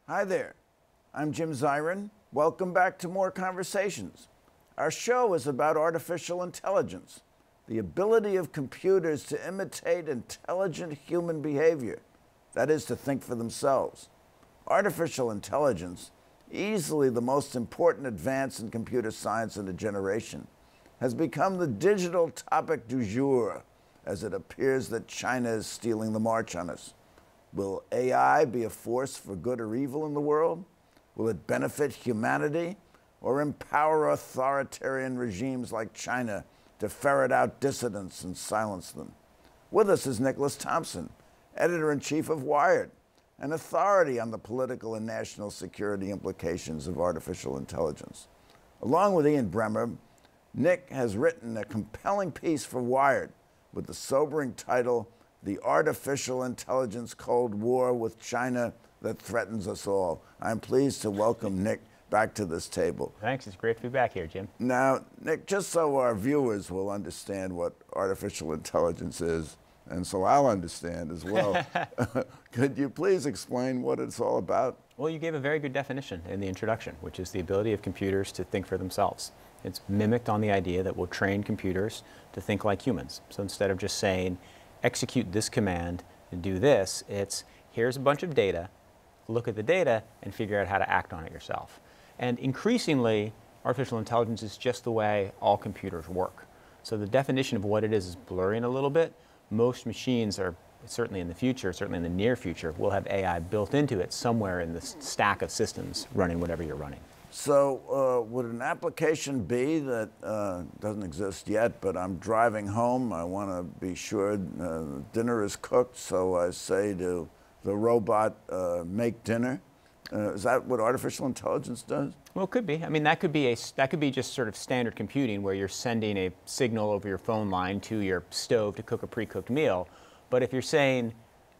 Hi there, I'm Jim Zirin. Welcome back to More Conversations. Our show is about artificial intelligence, the ability of computers to imitate intelligent human behavior, that is, to think for themselves. Artificial intelligence, easily the most important advance in computer science in a generation, has become the digital topic du jour as it appears that China is stealing the march on us. Will AI be a force for good or evil in the world? Will it benefit humanity or empower authoritarian regimes like China to ferret out dissidents and silence them? With us is Nick Thompson, editor-in-chief of Wired, an authority on the political and national security implications of artificial intelligence. Along with Ian Bremmer, Nick has written a compelling piece for Wired with the sobering title, "The Artificial Intelligence Cold War with China That Threatens Us All." I'm pleased to welcome Nick back to this table. Thanks, it's great to be back here, Jim. Now, Nick, just so our viewers will understand what artificial intelligence is, and so I'll understand as well, could you please explain what it's all about? Well, you gave a very good definition in the introduction, which is the ability of computers to think for themselves. It's mimicked on the idea that we'll train computers to think like humans. So instead of just saying, execute this command and do this, it's here's a bunch of data, look at the data and figure out how to act on it yourself. And increasingly, artificial intelligence is just the way all computers work. So the definition of what it is blurring a little bit. Most machines are, certainly in the future, certainly in the near future, will have AI built into it somewhere in the stack of systems running whatever you're running. So would an application be that doesn't exist yet, but I'm driving home, I want to be sure dinner is cooked, so I say to the robot, make dinner. Is that what artificial intelligence does? Well, it could be. I mean, that could be just sort of standard computing where you're sending a signal over your phone line to your stove to cook a pre-cooked meal. But if you're saying,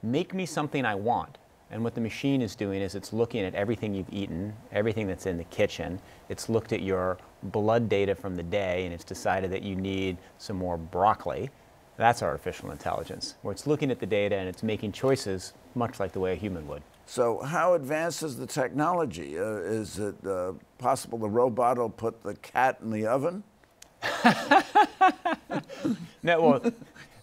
make me something I want, and what the machine is doing is it's looking at everything you've eaten, everything that's in the kitchen. It's looked at your blood data from the day, and it's decided that you need some more broccoli. That's artificial intelligence, where it's looking at the data and it's making choices much like the way a human would. So how advanced is the technology? Is it possible the robot will put the cat in the oven? No, well,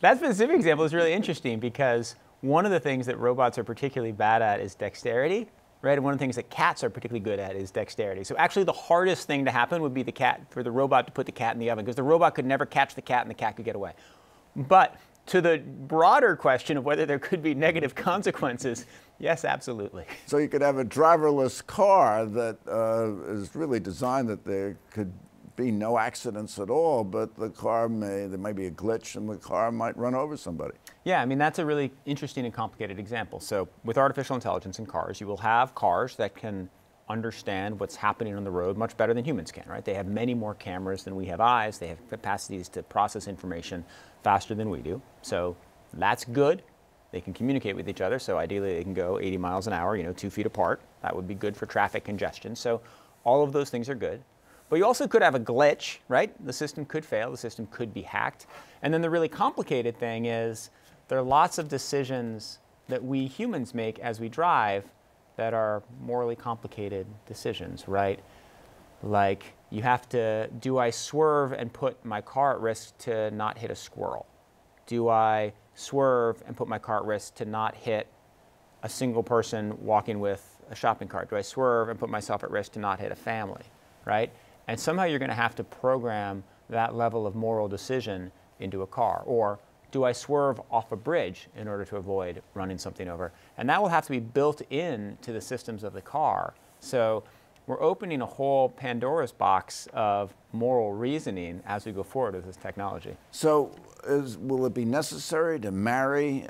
that specific example is really interesting because one of the things that robots are particularly bad at is dexterity, right? And one of the things that cats are particularly good at is dexterity. So actually the hardest thing to happen would be for the robot to put the cat in the oven, because the robot could never catch the cat and the cat could get away. But to the broader question of whether there could be negative consequences, yes, absolutely. So you could have a driverless car that is really designed that there could be no accidents at all, but there might be a glitch and the car might run over somebody. Yeah, I mean, that's a really interesting and complicated example. So with artificial intelligence in cars, you will have cars that can understand what's happening on the road much better than humans can, right? They have many more cameras than we have eyes. They have capacities to process information faster than we do. So that's good. They can communicate with each other. So ideally they can go 80 miles an hour, 2 feet apart. That would be good for traffic congestion. So all of those things are good. But you also could have a glitch, right? The system could fail. The system could be hacked. And then the really complicated thing is there are lots of decisions that we humans make as we drive that are morally complicated decisions, right? Like you have to, do I swerve and put my car at risk to not hit a squirrel? Do I swerve and put my car at risk to not hit a single person walking with a shopping cart? Do I swerve and put myself at risk to not hit a family, right? And somehow you're going to have to program that level of moral decision into a car. Or do I swerve off a bridge in order to avoid running something over? And that will have to be built into the systems of the car. So we're opening a whole Pandora's box of moral reasoning as we go forward with this technology. So will it be necessary to marry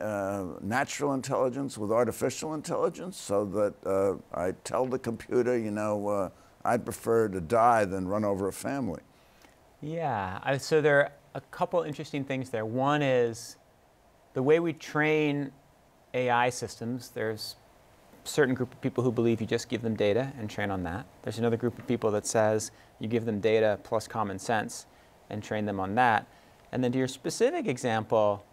natural intelligence with artificial intelligence so that I tell the computer, I'd prefer to die than run over a family? Yeah, so there are a couple interesting things there. One is the way we train AI systems. There's a certain group of people who believe you just give them data and train on that. There's another group of people that says you give them data plus common sense and train them on that. And then to your specific example,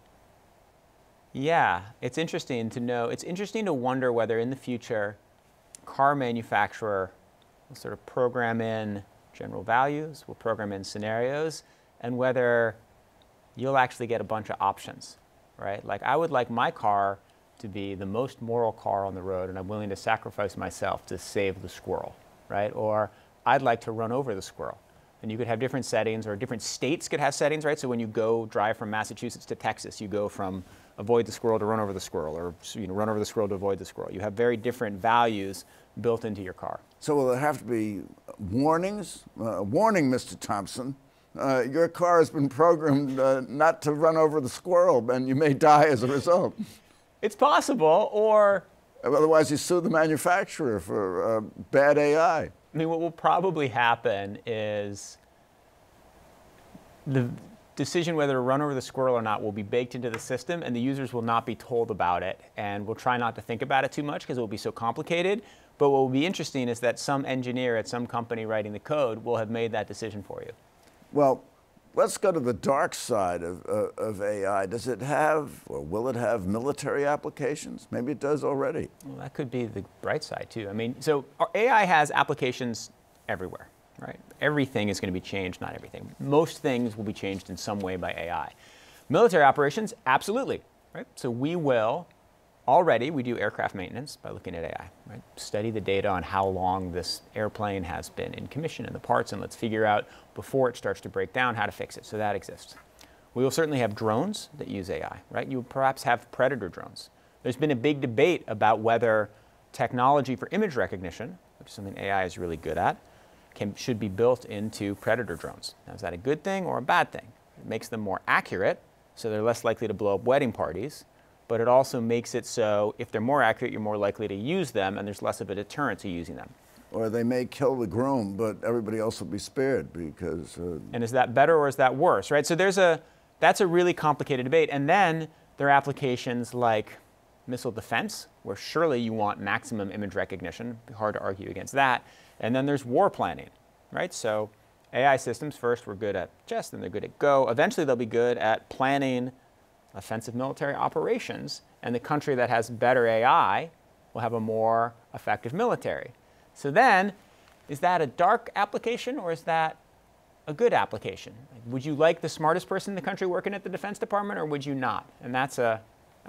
yeah, it's interesting to know. It's interesting to wonder whether in the future car manufacturer will sort of program in general values, will program in scenarios, and whether you'll actually get a bunch of options, right? Like, I would like my car to be the most moral car on the road, and I'm willing to sacrifice myself to save the squirrel, right? Or I'd like to run over the squirrel. And you could have different settings, or different states could have settings, right? So when you go drive from Massachusetts to Texas, you go from avoid the squirrel to run over the squirrel, or run over the squirrel to avoid the squirrel. You have very different values built into your car. So will there have to be warnings? Warning, Mr. Thompson. Your car has been programmed not to run over the squirrel, and you may die as a result. It's possible, or... Otherwise, you sue the manufacturer for bad AI. I mean, what will probably happen is the decision whether to run over the squirrel or not will be baked into the system, and the users will not be told about it, and we'll try not to think about it too much because it will be so complicated. But what will be interesting is that some engineer at some company writing the code will have made that decision for you. Well, let's go to the dark side of AI. Does it have, or will it have, military applications? Maybe it does already. Well, that could be the bright side, too. I mean, so our AI has applications everywhere, right? Everything is going to be changed, not everything. Most things will be changed in some way by AI. Military operations, absolutely, right? So we will, already, we do aircraft maintenance by looking at AI, right? Study the data on how long this airplane has been in commission and the parts, and let's figure out, before it starts to break down, how to fix it. So that exists. We will certainly have drones that use AI, right? You will perhaps have predator drones. There's been a big debate about whether technology for image recognition, which is something AI is really good at, should be built into predator drones. Now, is that a good thing or a bad thing? It makes them more accurate, so they're less likely to blow up wedding parties, but it also makes it so if they're more accurate, you're more likely to use them, and there's less of a deterrent to using them. Or they may kill the groom, but everybody else will be spared because... And is that better or is that worse, right? So that's a really complicated debate. And then there are applications like missile defense, where surely you want maximum image recognition. It'd be hard to argue against that. And then there's war planning, right? So AI systems, first, were good at chess, then they're good at Go. Eventually, they'll be good at planning offensive military operations, and the country that has better AI will have a more effective military. So then, is that a dark application or is that a good application? Would you like the smartest person in the country working at the Defense Department, or would you not? And that's a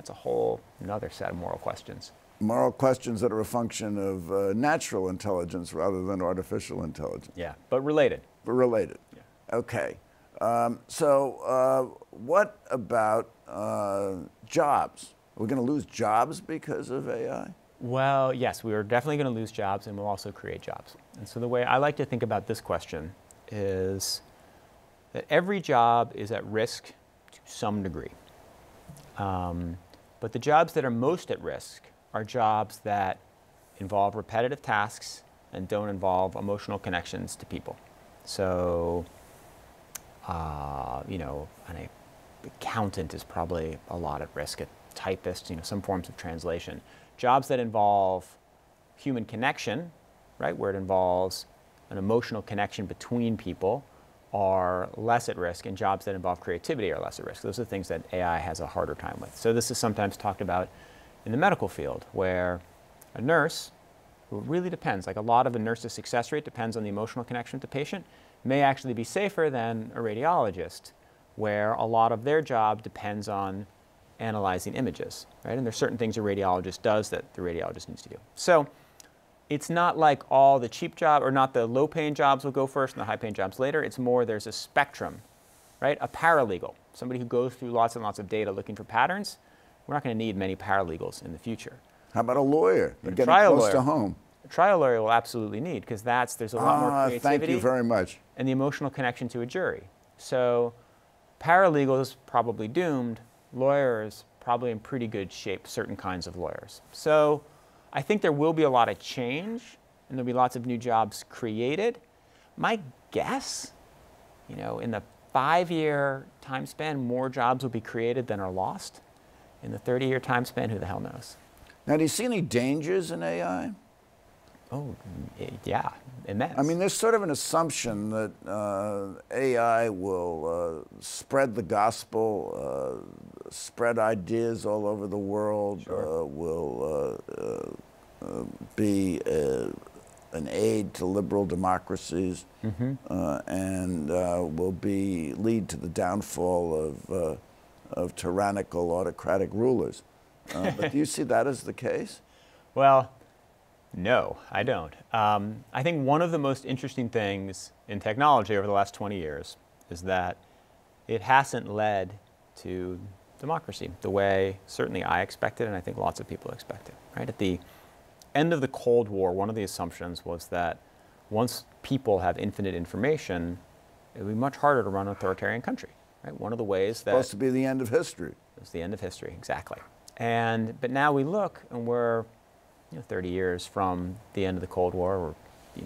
whole another set of moral questions. Moral questions that are a function of natural intelligence rather than artificial intelligence. Yeah, but related. But related. Yeah. Okay. So what about jobs? Are we going to lose jobs because of AI? Well, yes, we are definitely going to lose jobs, and we'll also create jobs. And so the way I like to think about this question is that every job is at risk to some degree. But the jobs that are most at risk are jobs that involve repetitive tasks and don't involve emotional connections to people. So, an accountant is probably a lot at risk, a typist, some forms of translation. Jobs that involve human connection, right, where it involves an emotional connection between people, are less at risk, and jobs that involve creativity are less at risk. Those are the things that AI has a harder time with. So this is sometimes talked about in the medical field, where a nurse, who really depends, like a lot of a nurse's success rate depends on the emotional connection with the patient, may actually be safer than a radiologist, where a lot of their job depends on analyzing images, right? And there's certain things a radiologist does that the radiologist needs to do. So it's not like all the cheap job, or not the low-paying jobs will go first and the high-paying jobs later. It's more there's a spectrum, right? A paralegal, somebody who goes through lots and lots of data looking for patterns. We're not going to need many paralegals in the future. How about a lawyer? They're getting close to home. A trial lawyer will absolutely need, because there's a lot more creativity. Thank you very much. And the emotional connection to a jury. So paralegals probably doomed. Lawyers probably in pretty good shape, certain kinds of lawyers. So I think there will be a lot of change, and there'll be lots of new jobs created. My guess, in the 5-year time span, more jobs will be created than are lost. In the 30-year time span, who the hell knows? Now, do you see any dangers in AI? Oh, yeah, immense. I mean, there's sort of an assumption that AI will spread the gospel, spread ideas all over the world, Sure. will be an aid to liberal democracies, and will lead to the downfall of tyrannical autocratic rulers. But do you see that as the case? Well, no, I don't. I think one of the most interesting things in technology over the last 20 years is that it hasn't led to democracy the way certainly I expected, and I think lots of people expected. Right? At the end of the Cold War, one of the assumptions was that once people have infinite information, it would be much harder to run an authoritarian country. Right? One of the ways that supposed to be the end of history. It's the end of history, exactly. But now we look, and we're 30 years from the end of the Cold War, or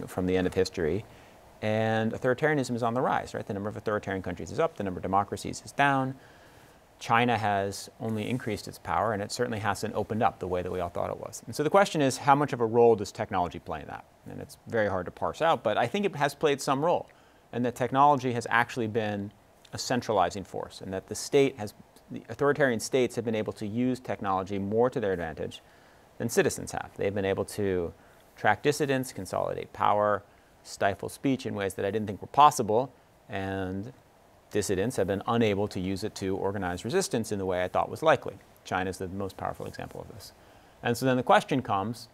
from the end of history, and authoritarianism is on the rise. Right? The number of authoritarian countries is up, the number of democracies is down. China has only increased its power, and it certainly hasn't opened up the way that we all thought it was. And so the question is, how much of a role does technology play in that? And it's very hard to parse out, but I think it has played some role, and that technology has actually been a centralizing force, and that the authoritarian states have been able to use technology more to their advantage than citizens have. They've been able to track dissidents, consolidate power, stifle speech in ways that I didn't think were possible, and dissidents have been unable to use it to organize resistance in the way I thought was likely. China is the most powerful example of this. And so then the question comes,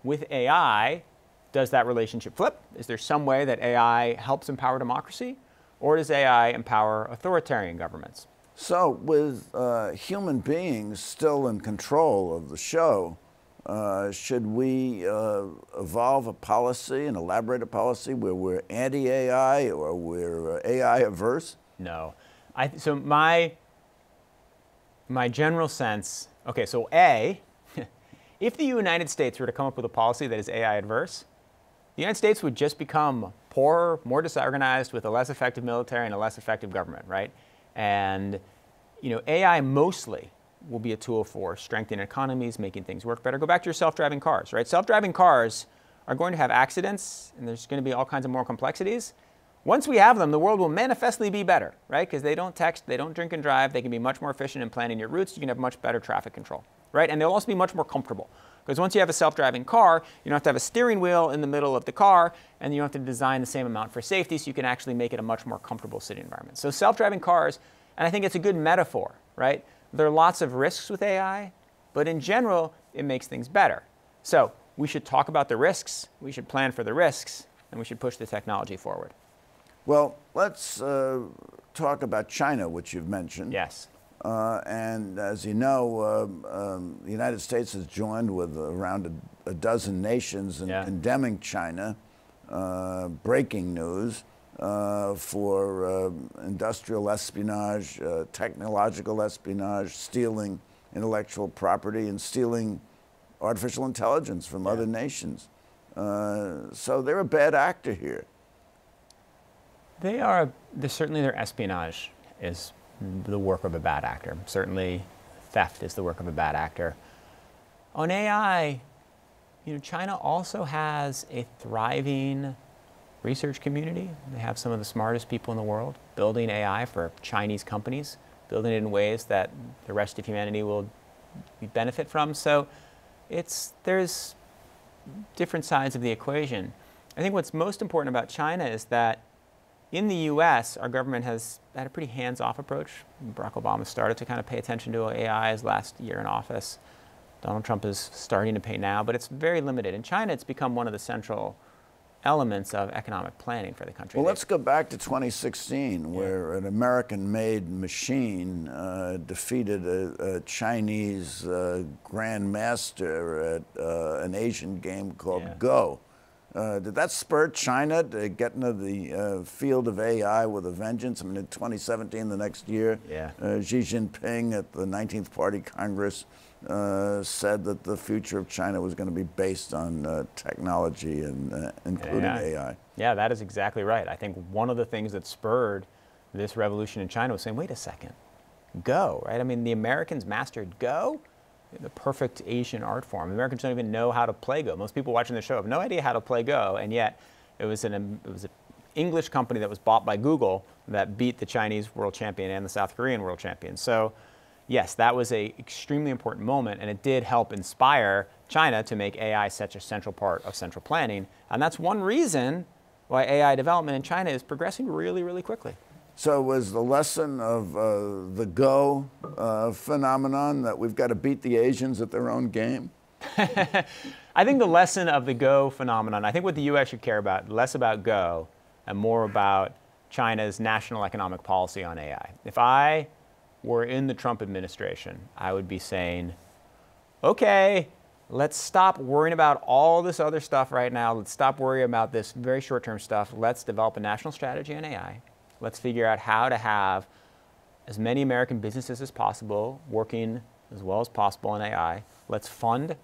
with AI, does that relationship flip? Is there some way that AI helps empower democracy, or does AI empower authoritarian governments? So with human beings still in control of the show, should we evolve a policy and elaborate a policy where we're anti-AI or we're AI averse? No. So my general sense, okay, so A, if the United States were to come up with a policy that is AI adverse, the United States would just become poorer, more disorganized, with a less effective military and a less effective government, right? And AI mostly will be a tool for strengthening economies, making things work better. Go back to your self-driving cars, right? Self-driving cars are going to have accidents, and there's going to be all kinds of more complexities. Once we have them, the world will manifestly be better, right? Because they don't text, they don't drink and drive, they can be much more efficient in planning your routes, you can have much better traffic control, right? And they'll also be much more comfortable. Because once you have a self-driving car, you don't have to have a steering wheel in the middle of the car, and you don't have to design the same amount for safety, so you can actually make it a much more comfortable sitting environment. So self-driving cars, and I think it's a good metaphor, right? There are lots of risks with AI, but in general, it makes things better. So we should talk about the risks, we should plan for the risks, and we should push the technology forward. Well, let's talk about China, which you've mentioned. Yes. And as you know, the United States has joined with around a dozen nations in condemning China, breaking news, for industrial espionage, technological espionage, stealing intellectual property, and stealing artificial intelligence from other nations. So they're a bad actor here. They are, certainly their espionage is the work of a bad actor. Certainly theft is the work of a bad actor. On AI, China also has a thriving research community. They have some of the smartest people in the world building AI for Chinese companies, building it in ways that the rest of humanity will benefit from. So there's different sides of the equation. I think what's most important about China is that in the US, our government has had a pretty hands-off approach. Barack Obama started to kind of pay attention to AI his last year in office. Donald Trump is starting to pay now, but it's very limited. In China, it's become one of the central elements of economic planning for the country. Well, let's go back to 2016, where an American-made machine defeated a Chinese grandmaster at an Asian game called Go. Did that spur China to get into the field of AI with a vengeance? I mean, in 2017, the next year, Xi Jinping at the 19th Party Congress said that the future of China was going to be based on technology, and including AI. Yeah, that is exactly right. I think one of the things that spurred this revolution in China was saying, wait a second, Go, right? I mean, the Americans mastered Go, the perfect Asian art form. The Americans don't even know how to play Go. Most people watching the show have no idea how to play Go, and yet it was an English company that was bought by Google that beat the Chinese world champion and the South Korean world champion. So yes, that was an extremely important moment, and it did help inspire China to make AI such a central part of central planning. And that's one reason why AI development in China is progressing really, really quickly. So was the lesson of the Go phenomenon that we've got to beat the Asians at their own game? I think the lesson of the Go phenomenon, I think what the US should care about, less about Go and more about China's national economic policy on AI. If I were in the Trump administration, I would be saying, okay, let's stop worrying about all this other stuff right now. Let's stop worrying about this very short-term stuff. Let's develop a national strategy on AI. Let's figure out how to have as many American businesses as possible working as well as possible in AI. Let's fund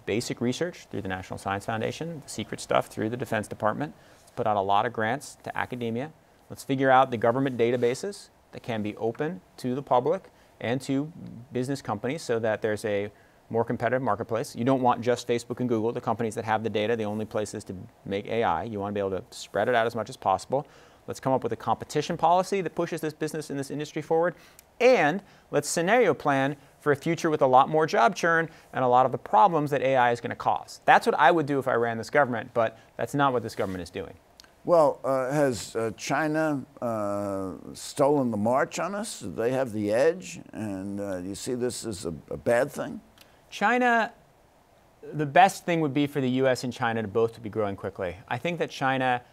basic research through the National Science Foundation, the secret stuff through the Defense Department. Let's put out a lot of grants to academia. Let's figure out the government databases that can be open to the public and to business companies so that there's a more competitive marketplace. You don't want just Facebook and Google, the companies that have the data, the only places to make AI. You want to be able to spread it out as much as possible. Let's come up with a competition policy that pushes this business and this industry forward. And let's scenario plan for a future with a lot more job churn and a lot of the problems that AI is going to cause. That's what I would do if I ran this government, but that's not what this government is doing. Well, has China stolen the march on us? Do they have the edge? And do you see this as a bad thing? China, the best thing would be for the US and China to both be growing quickly. I think that China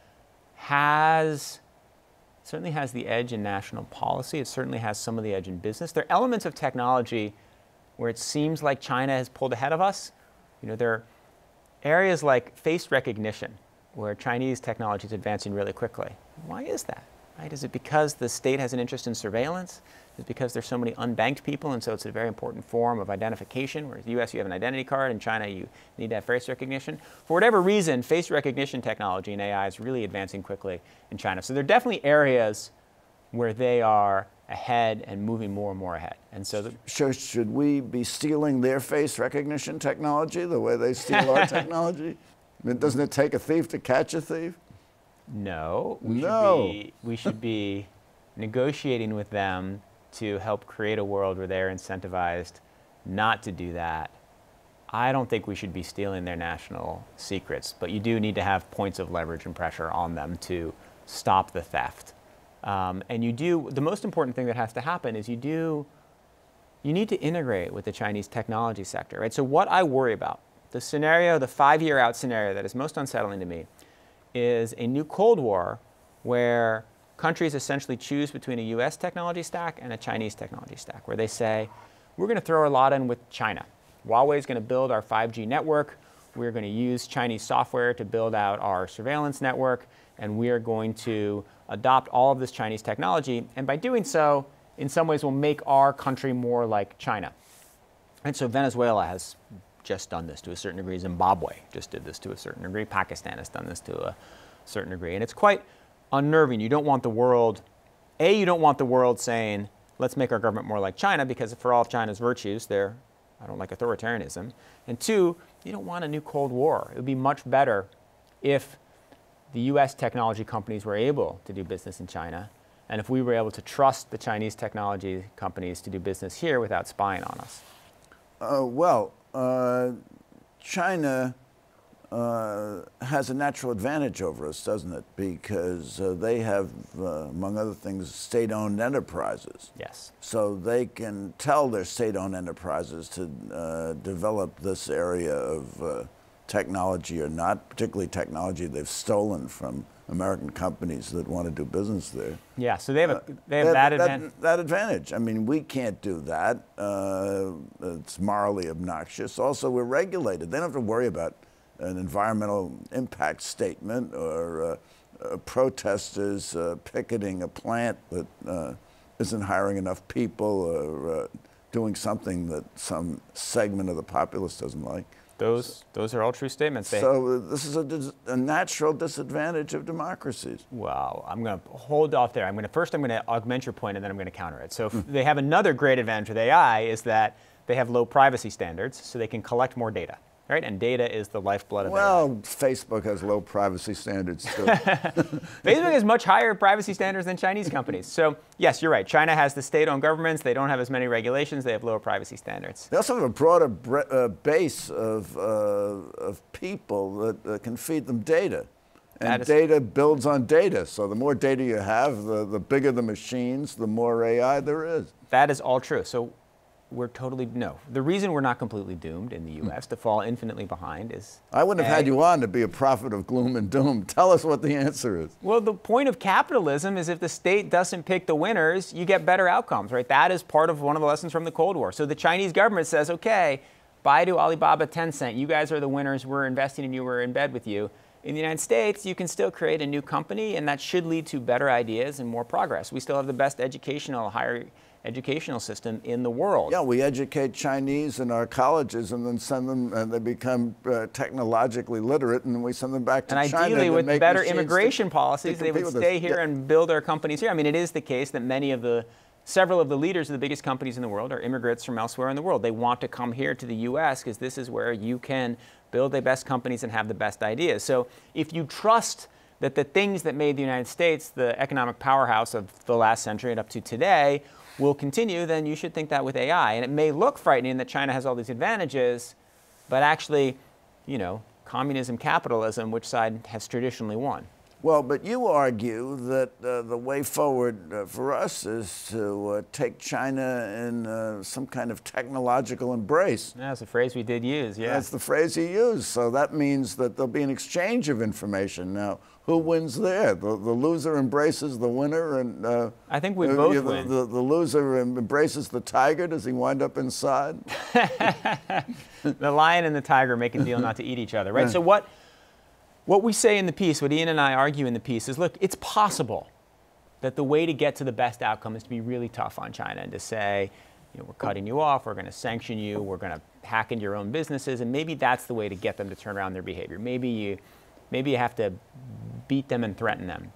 certainly has the edge in national policy. It certainly has some of the edge in business. There are elements of technology where it seems like China has pulled ahead of us. You know, there are areas like face recognition where Chinese technology is advancing really quickly. Why is that? Right? Is it because the state has an interest in surveillance? Is it because there's so many unbanked people and so it's a very important form of identification? Whereas in the US you have an identity card, in China you need to have face recognition. For whatever reason, face recognition technology in AI is really advancing quickly in China. So there are definitely areas where they are ahead and moving more and more ahead. And so should we be stealing their face recognition technology the way they steal our technology? I mean, doesn't it take a thief to catch a thief? No. We should be negotiating with them to help create a world where they're incentivized not to do that. I don't think we should be stealing their national secrets, but you do need to have points of leverage and pressure on them to stop the theft. And the most important thing that has to happen is you need to integrate with the Chinese technology sector, right? So what I worry about, the 5-year out scenario that is most unsettling to me is a new Cold War where countries essentially choose between a US technology stack and a Chinese technology stack, where they say, we're going to throw a lot in with China. Huawei is going to build our 5G network. We're going to use Chinese software to build out our surveillance network. And we are going to adopt all of this Chinese technology. And by doing so, in some ways, we'll make our country more like China. And so Venezuela has just done this to a certain degree. Zimbabwe just did this to a certain degree. Pakistan has done this to a certain degree. And it's quite unnerving. You don't want the world, you don't want the world saying, let's make our government more like China, because for all of China's virtues, I don't like authoritarianism. And 2, you don't want a new Cold War. It would be much better if the US technology companies were able to do business in China, and if we were able to trust the Chinese technology companies to do business here without spying on us. China has a natural advantage over us, doesn't it? Because they have, among other things, state-owned enterprises. Yes. So they can tell their state-owned enterprises to develop this area of technology or not, particularly technology they've stolen from American companies that want to do business there. Yeah, so they have that advantage. That advantage. I mean, we can't do that. It's morally obnoxious. Also, we're regulated. They don't have to worry about an environmental impact statement or protesters picketing a plant that isn't hiring enough people or doing something that some segment of the populace doesn't like. Those are all true statements. So this is a natural disadvantage of democracies. Well, I'm going to hold off there. First I'm going to augment your point, and then I'm going to counter it. So they have another great advantage with AI is that they have low privacy standards, so they can collect more data. right? And data is the lifeblood of Well, Facebook has low privacy standards too. Facebook has much higher privacy standards than Chinese companies. So yes, you're right. China has the state-owned governments. They don't have as many regulations. They have lower privacy standards. They also have a broader base of people that can feed them data. And data builds on data. So the more data you have, the bigger the machines, the more AI there is. That is all true. So we're totally, no. The reason we're not completely doomed in the U.S. to fall infinitely behind is... I wouldn't have had you on to be a prophet of gloom and doom. Tell us what the answer is. Well, the point of capitalism is if the state doesn't pick the winners, you get better outcomes, right? That is part of one of the lessons from the Cold War. So the Chinese government says, okay, Baidu, Alibaba, Tencent, you guys are the winners. We're investing in you. We're in bed with you. In the United States, you can still create a new company, and that should lead to better ideas and more progress. We still have the best higher educational system in the world. Yeah, we educate Chinese in our colleges and then send them, and they become technologically literate, and we send them back to China. And ideally, with better immigration policies, they would stay here and build our companies here. I mean, it is the case that several of the leaders of the biggest companies in the world are immigrants from elsewhere in the world. They want to come here to the U.S. because this is where you can build the best companies and have the best ideas. So if you trust that the things that made the United States the economic powerhouse of the last century and up to today will continue, then you should think that with AI. And it may look frightening that China has all these advantages, but actually, you know, communism, capitalism, which side has traditionally won? Well, but you argue that the way forward for us is to take China in some kind of technological embrace. That's a phrase we did use, yeah. That's the phrase you used. So that means that there'll be an exchange of information. Now, who wins there? The loser embraces the winner, and I think we both win. The loser embraces the tiger. Does he wind up inside? The lion and the tiger make a deal not to eat each other, right? So what we say in the piece, what Ian and I argue in the piece is, look, it's possible that the way to get to the best outcome is to be really tough on China and to say, you know, we're cutting you off, we're going to sanction you, we're going to hack into your own businesses, and maybe that's the way to get them to turn around their behavior. Maybe you have to beat them and threaten them.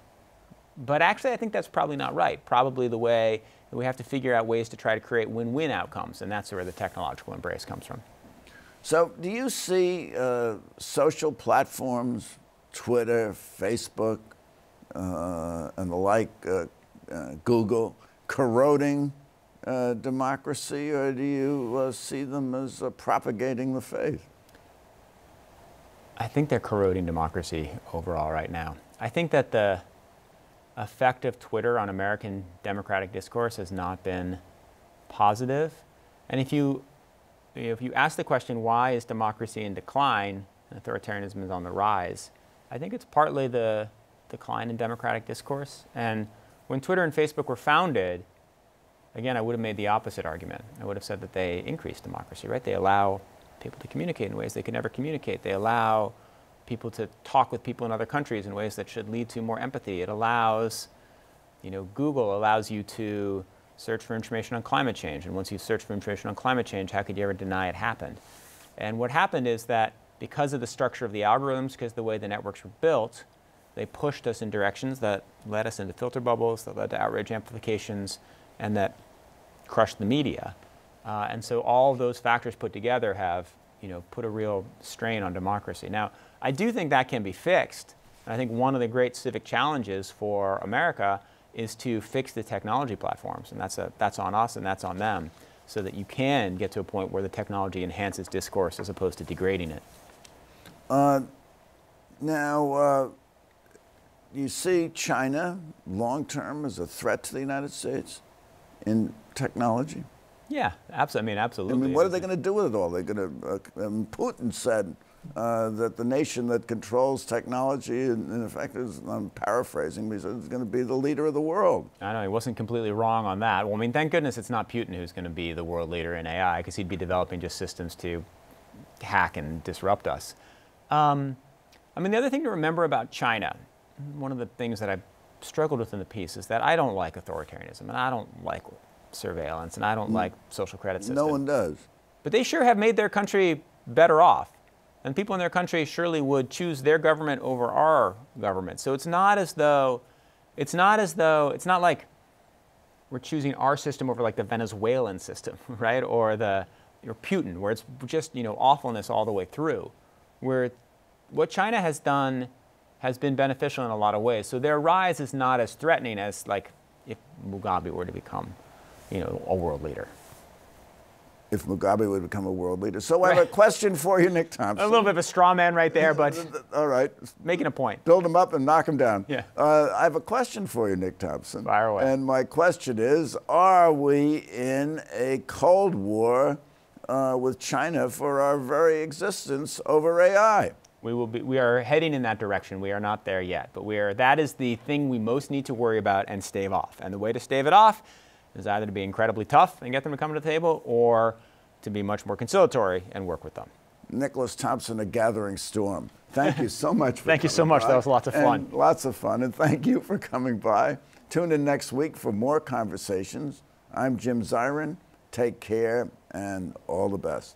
But actually, I think that's probably not right. Probably the way that we have to figure out ways to try to create win-win outcomes, and that's where the technological embrace comes from. So do you see social platforms, Twitter, Facebook, and the like, Google, corroding democracy, or do you see them as propagating the faith? I think they're corroding democracy overall right now. I think that the effect of Twitter on American democratic discourse has not been positive. And if you ask the question, why is democracy in decline and authoritarianism is on the rise, I think it's partly the decline in democratic discourse. And when Twitter and Facebook were founded, again, I would have made the opposite argument. I would have said that they increase democracy, right? They allow people to communicate in ways they could never communicate. They allow people to talk with people in other countries in ways that should lead to more empathy. It allows, you know, Google allows you to search for information on climate change. And once you search for information on climate change, how could you ever deny it happened? And what happened is that because of the structure of the algorithms, because of the way the networks were built, they pushed us in directions that led us into filter bubbles, that led to outrage amplifications, and that crushed the media. And so all of those factors put together have, you know, put a real strain on democracy. Now, I do think that can be fixed. And I think one of the great civic challenges for America is to fix the technology platforms. And that's on us and that's on them, so that you can get to a point where the technology enhances discourse as opposed to degrading it. Now, you see China long-term as a threat to the United States in technology? Yeah, absolutely. I mean, absolutely. I mean, what are they going to do with it all? They're going to. Putin said that the nation that controls technology, in effect, I'm paraphrasing, but he said it's going to be the leader of the world. I know he wasn't completely wrong on that. Well, I mean, thank goodness it's not Putin who's going to be the world leader in AI, because he'd be developing just systems to hack and disrupt us. I mean, the other thing to remember about China, one of the things that I've struggled with in the piece is that I don't like authoritarianism, and I don't like surveillance, and I don't like social credit systems. No one does. But they sure have made their country better off. And people in their country surely would choose their government over our government. So it's not like we're choosing our system over like the Venezuelan system, right? Or the or Putin, where it's just awfulness all the way through, where what China has done has been beneficial in a lot of ways. So their rise is not as threatening as like if Mugabe were to become a world leader. If Mugabe would become a world leader. So I have a question for you, Nick Thompson. A little bit of a straw man right there, but all right. Making a point. Build him up and knock him down. Yeah. I have a question for you, Nick Thompson. Fire away. And my question is, are we in a Cold War with China for our very existence over AI? We are heading in that direction. We are not there yet, but that is the thing we most need to worry about and stave off. And the way to stave it off is either to be incredibly tough and get them to come to the table, or to be much more conciliatory and work with them. Nicholas Thompson, A Gathering Storm. Thank you so much for Thank you so much. That was lots of fun. Lots of fun, and thank you for coming by. Tune in next week for more conversations. I'm Jim Zirin. Take care, and all the best.